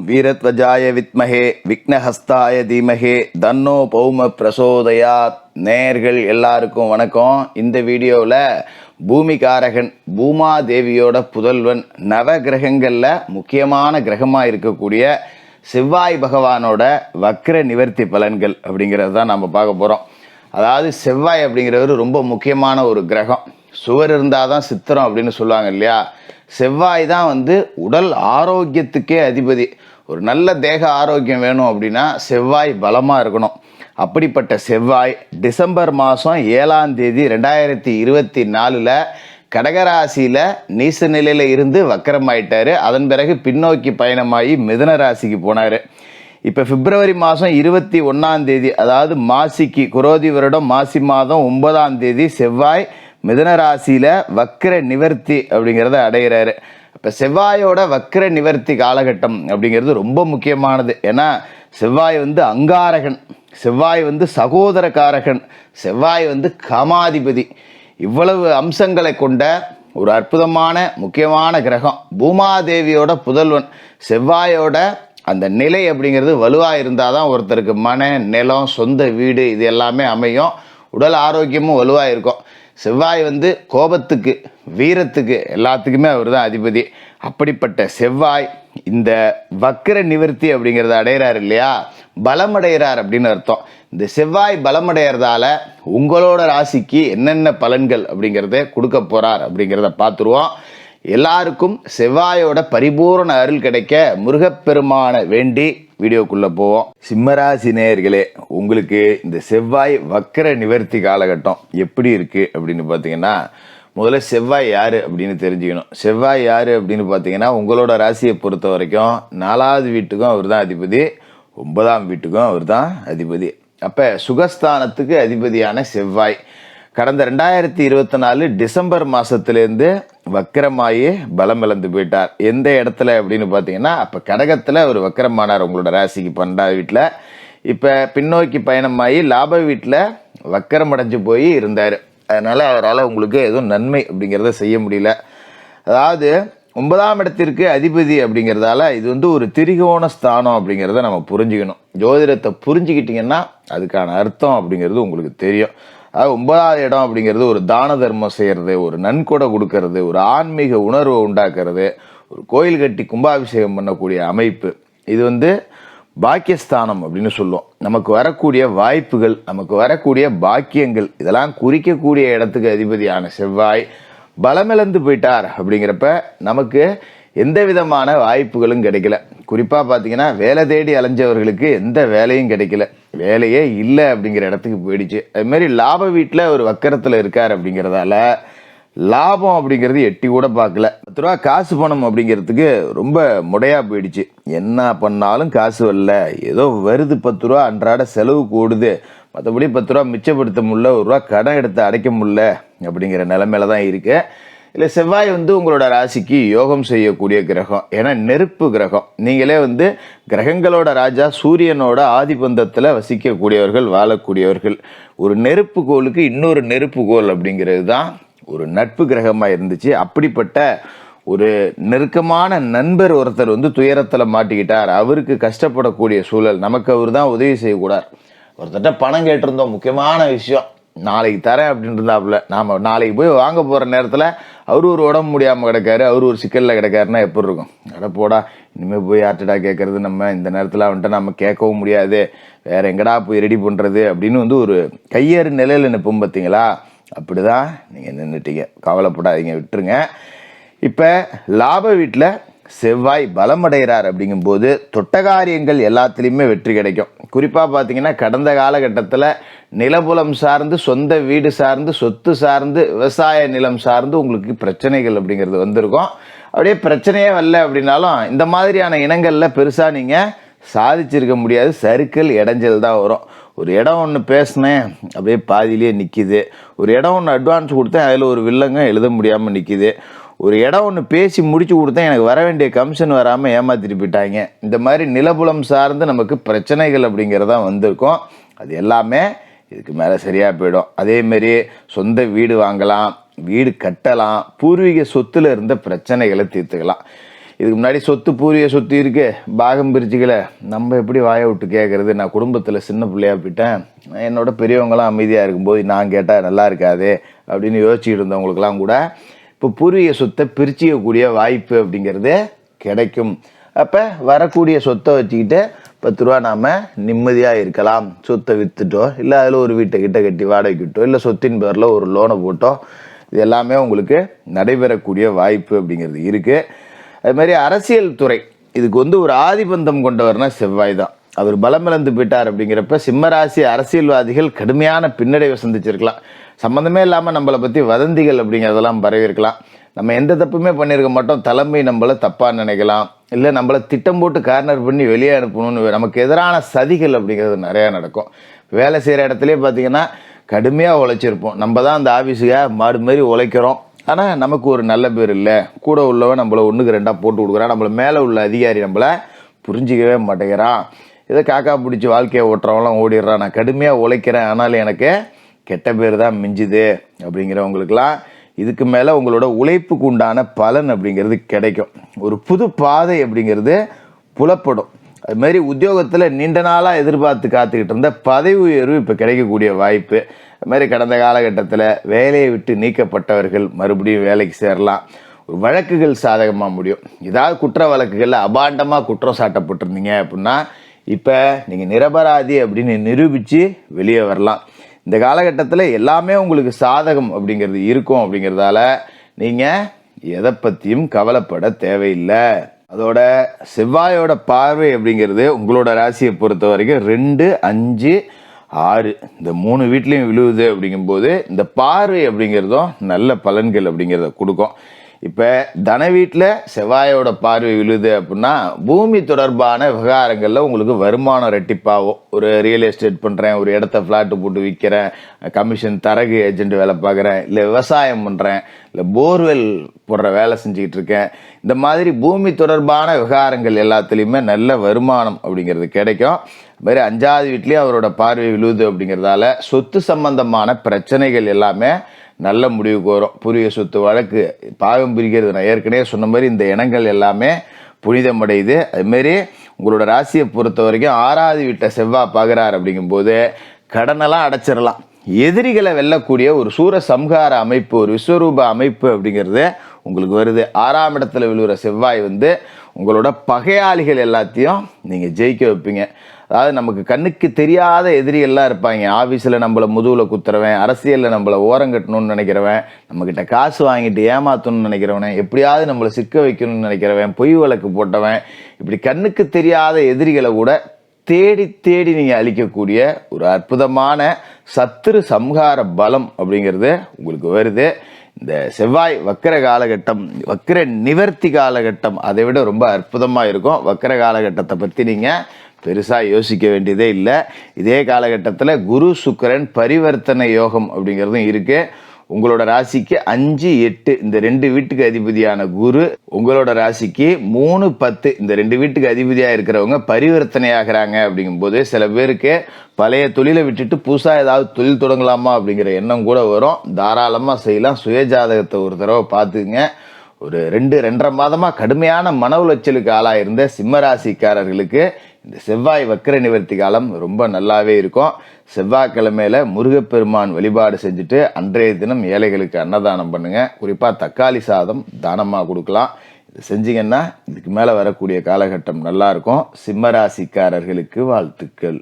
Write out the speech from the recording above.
வீரத்வஜாய வித்மஹே விக்னஹஸ்தாய தீமஹே தன்னோ பௌம பிரசோதயாத். நேயர்கள் எல்லாருக்கும் வணக்கம். இந்த வீடியோவில் பூமிகாரகன் பூமாதேவியோட புதல்வன் நவ கிரகங்களில் முக்கியமான கிரகமாக இருக்கக்கூடிய செவ்வாய் பகவானோட வக்ர நிவர்த்தி பலன்கள் அப்படிங்கிறது தான் நம்ம பார்க்க போகிறோம். அதாவது செவ்வாய் அப்படிங்கிறவர் ரொம்ப முக்கியமான ஒரு கிரகம். சுவர் இருந்தால் தான் சித்திரம் அப்படின்னு சொல்லுவாங்க இல்லையா. செவ்வாய் தான் உடல் ஆரோக்கியத்துக்கே அதிபதி. ஒரு நல்ல தேக ஆரோக்கியம் வேணும் அப்படின்னா செவ்வாய் பலமாக இருக்கணும். அப்படிப்பட்ட செவ்வாய் டிசம்பர் மாதம் 7ஆம் தேதி 2024 கடகராசியில் நீச நிலையில் இருந்து வக்கரமாயிட்டார். அதன் பிறகு பின்னோக்கி பயணமாகி மிதுன ராசிக்கு போனார். இப்போ பிப்ரவரி மாதம் 21ஆம் தேதி, அதாவது மாசிக்கு குரோதி வருடம் மாசி மாதம் 9ஆம் தேதி செவ்வாய் மிதுன ராசியில் வக்ர நிவர்த்தி அப்படிங்கிறத அடைகிறாரு. இப்போ செவ்வாயோட வக்ர நிவர்த்தி காலகட்டம் அப்படிங்கிறது ரொம்ப முக்கியமானது. ஏன்னா செவ்வாய் அங்காரகன், செவ்வாய் சகோதரகாரகன், செவ்வாய் காமாதிபதி. இவ்வளவு அம்சங்களை கொண்ட ஒரு அற்புதமான முக்கியமான கிரகம். பூமாதேவியோட புதல்வன் செவ்வாயோட அந்த நிலை அப்படிங்கிறது வலுவாக இருந்தால் தான் ஒருத்தருக்கு மன நிலம் சொந்த வீடு இது எல்லாமே அமையும். உடல் ஆரோக்கியமும் வலுவாக இருக்கும். செவ்வாய் கோபத்துக்கு வீரத்துக்கு எல்லாத்துக்குமே அவர் தான் அதிபதி. அப்படிப்பட்ட செவ்வாய் இந்த வக்ர நிவர்த்தி அப்படிங்கிறத அடைகிறார் இல்லையா, பலமடைகிறார் அப்படின்னு அர்த்தம். இந்த செவ்வாய் பலமடைகிறதால உங்களோட ராசிக்கு என்னென்ன பலன்கள் அப்படிங்கிறத கொடுக்க போகிறார் அப்படிங்கிறத பார்த்துருவோம். எல்லாருக்கும் செவ்வாயோட பரிபூரண அருள் கிடைக்க முருகப்பெருமான வேண்டி வீடியோக்குள்ளே போவோம். சிம்மராசி நேயர்களே, உங்களுக்கு இந்த செவ்வாய் வக்ர நிவர்த்தி காலகட்டம் எப்படி இருக்குது அப்படின்னு பார்த்தீங்கன்னா, முதல்ல செவ்வாய் யார் அப்படின்னு தெரிஞ்சுக்கணும். செவ்வாய் யார் அப்படின்னு பார்த்தீங்கன்னா, உங்களோட ராசியை பொறுத்த வரைக்கும் 4வது வீட்டுக்கும் அவர் தான் அதிபதி, 9ஆம் வீட்டுக்கும் அவர் தான் அதிபதி. அப்போ சுகஸ்தானத்துக்கு அதிபதியான செவ்வாய் கடந்த 2024 டிசம்பர் மாதத்துலேருந்து வக்கரமாகி பலம் இழந்து போயிட்டார். எந்த இடத்துல அப்படின்னு பார்த்தீங்கன்னா, அப்போ கடகத்தில் ஒரு வக்கரமானார் உங்களோட ராசிக்கு 12ஆவது வீட்டில். இப்போ பின்னோக்கி பயணமாகி லாப வீட்டில் வக்கரம் அடைஞ்சு போய் இருந்தார். அதனால் அவரால் உங்களுக்கு எதுவும் நன்மை அப்படிங்கிறத செய்ய முடியல. அதாவது 9ஆம் இடத்திற்கு அதிபதி அப்படிங்கிறதால இது ஒரு திரிகோண ஸ்தானம் அப்படிங்கிறத நம்ம புரிஞ்சுக்கணும். ஜோதிடத்தை புரிஞ்சுக்கிட்டிங்கன்னா அதுக்கான அர்த்தம் அப்படிங்கிறது உங்களுக்கு தெரியும். அதாவது 9வது இடம் அப்படிங்கிறது ஒரு தான தர்மம் செய்கிறது, ஒரு நன்கொடை கொடுக்கறது, ஒரு ஆன்மீக உணர்வை உண்டாக்குறது, ஒரு கோயில் கட்டி கும்பாபிஷேகம் பண்ணக்கூடிய அமைப்பு. இது பாக்கியஸ்தானம் அப்படின்னு சொல்லுவோம். நமக்கு வரக்கூடிய வாய்ப்புகள், நமக்கு வரக்கூடிய பாக்கியங்கள் இதெல்லாம் குறிக்கக்கூடிய இடத்துக்கு அதிபதியான செவ்வாய் பலமிழந்து போயிட்டார். அப்படிங்கிறப்ப நமக்கு எந்த விதமான வாய்ப்புகளும் கிடைக்கல. குறிப்பாக பார்த்தீங்கன்னா வேலை தேடி அலைஞ்சவர்களுக்கு எந்த வேலையும் கிடைக்கல, வேலையே இல்லை அப்படிங்கிற இடத்துக்கு போயிடுச்சு. அதுமாரி லாப வீட்டில் ஒரு வக்கரத்தில் இருக்கார் அப்படிங்கிறதால லாபம் அப்படிங்கிறது எட்டி கூட பார்க்கல. 10 ரூபா காசு பணம் அப்படிங்கிறதுக்கு ரொம்ப முடையாக போயிடுச்சு. என்ன பண்ணாலும் காசு வரல, ஏதோ வருது 10 ரூபா அன்றாட செலவு கூடுது, மற்றபடி 10 ரூபா மிச்சப்படுத்த முடியல, 1 ரூபா கடன் எடுத்து அடைக்க முடியல அப்படிங்கிற நிலைமையில தான் இருக்கு. இல்லை செவ்வாய் உங்களோட ராசிக்கு யோகம் செய்யக்கூடிய கிரகம். ஏன்னா நெருப்பு கிரகம். நீங்களே கிரகங்களோட ராஜா சூரியனோட ஆதிபந்தத்தில் வசிக்கக்கூடியவர்கள், வாழக்கூடியவர்கள். ஒரு நெருப்பு கோளுக்கு இன்னொரு நெருப்பு கோள் அப்படிங்கிறது தான் ஒரு நட்பு கிரகமாக இருந்துச்சு. அப்படிப்பட்ட ஒரு நெருக்கமான நண்பர் ஒருத்தர் துயரத்தில் மாட்டிக்கிட்டார். அவருக்கு கஷ்டப்படக்கூடிய சூழல், நமக்கு அவர் தான் உதவி செய்யக்கூடாது. ஒருத்தட்ட பணம் கேட்டிருந்தோம், முக்கியமான விஷயம், நாளைக்கு தரேன் அப்படின்னு இருந்தாப்புல. நாம் நாளைக்கு போய் வாங்க போகிற நேரத்தில் அவர் ஒரு உடம்பு முடியாமல் கிடக்காரு, அவர் ஒரு சிக்கலில் கிடக்காருன்னா எப்படி இருக்கும்? போடா, இனிமேல் போய் யார்ட்டடா கேட்கறது, நம்ம இந்த நேரத்தில் வந்துட்டு நம்ம கேட்கவும் முடியாது, வேற எங்கடா போய் ரெடி பண்ணுறது அப்படின்னு ஒரு கையேறு நிலையில் நிற்போம். பார்த்தீங்களா, அப்படி தான் நீங்கள் நின்றுட்டீங்க. கவலைப்படாதீங்க, விட்டுருங்க. இப்போ லாப வீட்டில் செவ்வாய் பலமடைகிறார் அப்படிங்கும்போது தொட்டகாரியங்கள் எல்லாத்துலேயுமே வெற்றி கிடைக்கும். குறிப்பாக பார்த்தீங்கன்னா கடந்த காலகட்டத்தில் நிலபுலம் சார்ந்து, சொந்த வீடு சார்ந்து, சொத்து சார்ந்து, விவசாய நிலம் சார்ந்து உங்களுக்கு பிரச்சனைகள் அப்படிங்கிறது வந்திருக்கும். அப்படியே பிரச்சனையே வரல அப்படின்னாலும் இந்த மாதிரியான இனங்களில் பெருசாக நீங்கள் சாதிச்சிருக்க முடியாது. சறுக்கல் இடைஞ்சல் தான் வரும். ஒரு இடம் ஒன்று பேசினேன், அப்படியே பாதியிலேயே நிற்கிது. ஒரு இடம் ஒன்று அட்வான்ஸ் கொடுத்தேன், அதில் ஒரு வில்லங்க எழுத முடியாமல் நிற்கிது. ஒரு இடம் ஒன்று பேசி முடிச்சு கொடுத்தேன், எனக்கு வர வேண்டிய கமிஷன் வராமல் ஏமாற்றிட்டு போயிட்டாங்க. இந்த மாதிரி நிலபுலம் சார்ந்து நமக்கு பிரச்சனைகள் அப்படிங்கிறதான் வந்திருக்கும். அது எல்லாமே இதுக்கு மேலே சரியாக போயிடும். அதேமாரி சொந்த வீடு வாங்கலாம், வீடு கட்டலாம், பூர்வீக சொத்துல இருந்த பிரச்சனைகளை தீர்த்துக்கலாம். இதுக்கு முன்னாடி சொத்து பூர்வீக சொத்து இருக்கு, பாகம் பிரிச்சுக்கல, நம்ம எப்படி வாயை விட்டு கேட்கறது? நான் குடும்பத்தில் சின்ன பிள்ளையா போயிட்டேன், என்னோட பெரியவங்களாம் அமைதியாக இருக்கும்போது நான் கேட்டால் நல்லா இருக்காது அப்படின்னு யோசிச்சுட்டு இருந்தவங்களுக்கெல்லாம் கூட இப்போ பூர்வீக சொத்தை பிரிச்சிக்கக்கூடிய வாய்ப்பு அப்படிங்கிறது கிடைக்கும். அப்போ வரக்கூடிய சொத்தை வச்சுக்கிட்டு 10 ரூபா நாம் நிம்மதியாக இருக்கலாம். சொத்தை விற்றுட்டோ இல்லை அதில் ஒரு வீட்டை கிட்ட கட்டி வாடகைக்கிட்டோ இல்லை சொத்தின் பேரில் ஒரு லோனை போட்டோ இது எல்லாமே உங்களுக்கு நடைபெறக்கூடிய வாய்ப்பு அப்படிங்கிறது இருக்குது. அது மாதிரி அரசியல் துறை இதுக்கு ஒரு ஆதிபந்தம் கொண்டவர்னா செவ்வாய் தான். அவர் பலமிழந்து போயிட்டார் அப்படிங்கிறப்ப சிம்மராசி அரசியல்வாதிகள் கடுமையான பின்னடைவை சந்திச்சிருக்கலாம். சம்மந்தமே இல்லாமல் நம்மளை பற்றி வதந்திகள் அப்படிங்கிறதெல்லாம் பரவிருக்கலாம். நம்ம எந்த தப்புமே பண்ணியிருக்க மாட்டோம், தலைமை நம்மளை தப்பாக நினைக்கலாம், இல்லை நம்மளை திட்டம் போட்டு கார்னர் பண்ணி வெளியே அனுப்பணும்னு நமக்கு எதிரான சதிகள் அப்படிங்கிறது நிறையா நடக்கும். வேலை செய்கிற இடத்துலேயே பார்த்திங்கன்னா கடுமையாக உழைச்சிருப்போம், நம்ம தான் அந்த ஆஃபீஸுக்கு மாடு மாதிரி உழைக்கிறோம், ஆனால் நமக்கு ஒரு நல்ல பேர் இல்லை, கூட உள்ளவன் நம்மளை 1க்கு 2 போட்டு கொடுக்குறான், நம்மளை மேலே உள்ள அதிகாரி நம்மளை புரிஞ்சிக்கவே மாட்டேங்கிறான், இதை காக்கா பிடிச்சி வாழ்க்கையை ஓட்டுறவங்களாம் ஓடிடுறான், நான் கடுமையாக உழைக்கிறேன் ஆனாலும் எனக்கு கெட்ட பேர் தான் மிஞ்சுது அப்படிங்கிறவங்களுக்கெல்லாம் இதுக்கு மேலே உங்களோட உழைப்புக்கு உண்டான பலன் அப்படிங்கிறது கிடைக்கும். ஒரு புது பாதை அப்படிங்கிறது புலப்படும். அதுமாரி உத்தியோகத்தில் நீண்ட நாளாக எதிர்பார்த்து காத்துக்கிட்டு இருந்த பதவி உயர்வு இப்போ கிடைக்கக்கூடிய வாய்ப்பு. அதுமாதிரி கடந்த காலகட்டத்தில் வேலையை விட்டு நீக்கப்பட்டவர்கள் மறுபடியும் வேலைக்கு சேரலாம். ஒரு வழக்குகள் சாதகமாக முடியும். ஏதாவது குற்ற வழக்குகளில் அபாண்டமாக குற்றம் சாட்டப்பட்டிருந்தீங்க அப்படின்னா இப்போ நீங்கள் நிரபராதி அப்படின்னு நிரூபித்து வெளியே வரலாம். இந்த காலகட்டத்தில் எல்லாமே உங்களுக்கு சாதகம் அப்படிங்கிறது இருக்கும். அப்படிங்கிறதால நீங்கள் எதை பற்றியும் கவலைப்பட தேவையில்லை. அதோட செவ்வாயோட பார்வை அப்படிங்கிறது உங்களோட ராசியை பொறுத்த வரைக்கும் 2, 5, 6 இந்த 3 வீட்லேயும் விழுவுது. அப்படிங்கும்போது இந்த பார்வை அப்படிங்கிறதும் நல்ல பலன்கள் அப்படிங்கிறத கொடுக்கும். இப்போ தன வீட்டில் செவ்வாயோட பார்வை விழுது அப்படின்னா பூமி தொடர்பான விவகாரங்களில் உங்களுக்கு வருமானம் ரெட்டிப்பாகும். ஒரு ரியல் எஸ்டேட் பண்ணுறேன், ஒரு இடத்த ஃப்ளாட்டு போட்டு விற்கிறேன், கமிஷன் தரகு ஏஜென்ட் வேலை பார்க்குறேன், இல்லை விவசாயம் பண்ணுறேன், இல்லை போர்வெல் போடுற வேலை செஞ்சுக்கிட்டு இருக்கேன், இந்த மாதிரி பூமி தொடர்பான விவகாரங்கள் எல்லாத்துலேயுமே நல்ல வருமானம் அப்படிங்கிறது கிடைக்கும். மாதிரி 5வது வீட்லேயும் அவரோட பார்வை விழுது அப்படிங்கிறதால சொத்து சம்பந்தமான பிரச்சனைகள் எல்லாமே நல்ல முடிவுக்கு வரும். பூர்வீக சொத்து வழக்கு பாகம் பிரிக்கிறது நான் ஏற்கனவே சொன்ன மாதிரி இந்த இனங்கள் எல்லாமே புனிதமடையுது. அதுமாரி உங்களோட ராசியை பொறுத்த வரைக்கும் 6வது வீட்டை செவ்வாய் பார்க்குறார். அப்படிங்கும்போது கடனெல்லாம் அடைச்சிடலாம். எதிரிகளை வெல்லக்கூடிய ஒரு சூர சம்ஹார அமைப்பு, ஒரு விஸ்வரூப அமைப்பு அப்படிங்கிறது உங்களுக்கு வருது. 6ஆம் இடத்துல விழுகிற செவ்வாய் உங்களோட பகையாளிகள் எல்லாத்தையும் நீங்கள் ஜெயிக்க வைப்பீங்க. அதாவது நமக்கு கண்ணுக்கு தெரியாத எதிரிகள்லாம் இருப்பாங்க. ஆஃபீஸில் நம்மளை முதுகில் குத்துறவன், அரசியலில் நம்மளை ஓரங்கட்டணும்னு நினைக்கிறவன், நம்மக்கிட்ட காசு வாங்கிட்டு ஏமாற்றணும்னு நினைக்கிறவன், எப்படியாவது நம்மளை சிக்க வைக்கணும்னு நினைக்கிறவன், பொய் வழக்கு போட்டவன், இப்படி கண்ணுக்கு தெரியாத எதிரிகளை கூட தேடி தேடி நீங்கள் அழிக்கக்கூடிய ஒரு அற்புதமான சத்துரு சம்ஹார பலம் அப்படிங்கிறது உங்களுக்கு வருது. இந்த செவ்வாய் வக்கர காலகட்டம், வக்கர நிவர்த்தி காலகட்டம் அதை விட ரொம்ப அற்புதமாக இருக்கும். வக்கர காலகட்டத்தை பற்றி நீங்கள் பெருசாக யோசிக்க வேண்டியதே இல்லை. இதே காலகட்டத்தில் குரு சுக்கிரன் பரிவர்த்தனை யோகம் அப்படிங்கிறதும் இருக்குது. உங்களோட ராசிக்கு 5, 8 இந்த 2 வீட்டுக்கு அதிபதியான குரு உங்களோட ராசிக்கு 3, 10 இந்த 2 வீட்டுக்கு அதிபதியாக இருக்கிறவங்க பரிவர்த்தனை ஆகிறாங்க. அப்படிங்கும்போது சில பேருக்கு பழைய தொழிலை விட்டுட்டு புதுசாக ஏதாவது தொழில் தொடங்கலாமா அப்படிங்கிற எண்ணம் கூட வரும். தாராளமாக செய்யலாம். சுயஜாதகத்தை ஒரு தடவை பார்த்துக்குங்க. ஒரு 2-2.5 மாதமாக கடுமையான மன உளைச்சலுக்கு ஆளாக இருந்த சிம்மராசிக்காரர்களுக்கு இந்த செவ்வாய் வக்கர நிவர்த்தி காலம் ரொம்ப நல்லாவே இருக்கும். செவ்வாய்க்கிழமையில முருகப்பெருமான் வழிபாடு செஞ்சுட்டு அன்றைய தினம் ஏழைகளுக்கு அன்னதானம் பண்ணுங்க. குறிப்பாக தக்காளி சாதம் தானமாக கொடுக்கலாம். இது செஞ்சீங்கன்னா இதுக்கு மேலே வரக்கூடிய காலகட்டம் நல்லா இருக்கும். சிம்மராசிக்காரர்களுக்கு வாழ்த்துக்கள்.